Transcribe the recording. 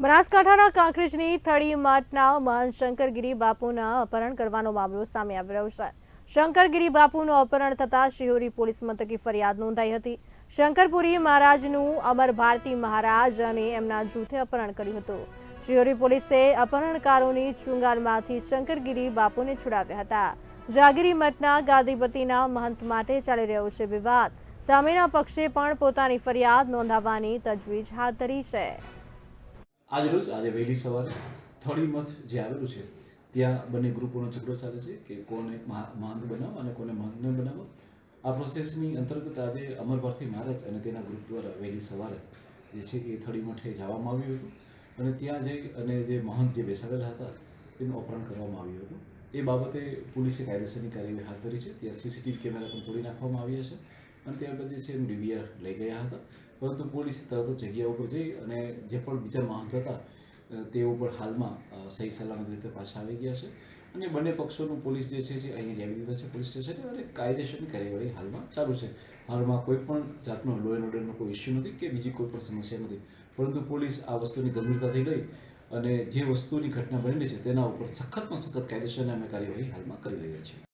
બનાસકાંઠાના કાંકરેજની થળી મઠના મહંત શંકરગીરી બાપુના અપહરણ કરવાનો મામલો સામે આવી રહ્યો છે। શંકરગીરી બાપુનું અપહરણ થતાં શિહોરી પોલીસ મથકે ફરિયાદ નોંધાઈ હતી। શંકરપુરી મહારાજનું અમર ભારતી મહારાજ અને એમના જૂથે અપહરણ કર્યું હતું। શિહોરી પોલીસે અપહરણકારોની ચુંગાલમાંથી શંકરગીરી બાપુને છોડાવ્યા હતા। જાગીરી મઠના ગાદીપતિના મહંત માટે ચાલી રહ્યો છે વિવાદ। સામેના પક્ષે પણ પોતાની ફરિયાદ નોંધાવવાની તજવીજ હાથ ધરી છે। આજે વહેલી સવારે થોડી મઠ જે આવેલું છે ત્યાં બંને ગ્રુપોનો ઝઘડો ચાલે છે કે કોને મહંત બનાવો અને કોને મહંત ન બનાવો। આ પ્રોસેસની અંતર્ગત આજે અમર ભારતી મહારાજ અને તેના ગ્રુપ દ્વારા વહેલી સવારે જે છે એ થોડી મઠે જવામાં આવ્યું હતું અને ત્યાં જઈ અને જે મહંત જે બેસાડેલા હતા તેનું અપહરણ કરવામાં આવ્યું હતું। એ બાબતે પોલીસે કાયદેસરની કાર્યવાહી હાથ ધરી છે। ત્યાં સીસીટીવી કેમેરા પણ તોડી નાખવામાં આવ્યા છે અને ત્યારબાદ જે છે એનું ડીવીઆર લઈ ગયા હતા, પરંતુ પોલીસે તરત જ જગ્યા ઉપર જઈ અને જે પણ બીજા મહંત હતા તેઓ પણ હાલમાં સહી સલામત રીતે પાછા આવી ગયા છે અને બંને પક્ષોનું પોલીસ જે છે અહીંયા લાવી દીધા છે પોલીસ સ્ટેશને અને કાયદેસરની કાર્યવાહી હાલમાં ચાલુ છે। હાલમાં કોઈ પણ જાતનો લો એન્ડ ઓર્ડરનો કોઈ ઇસ્યુ નથી કે બીજી કોઈ પણ સમસ્યા નથી, પરંતુ પોલીસ આ વસ્તુની ગંભીરતાથી લઈ અને જે વસ્તુની ઘટના બનેલી છે તેના ઉપર સખતમાં સખત કાયદેસરની અમે કાર્યવાહી હાલમાં કરી રહ્યા છીએ।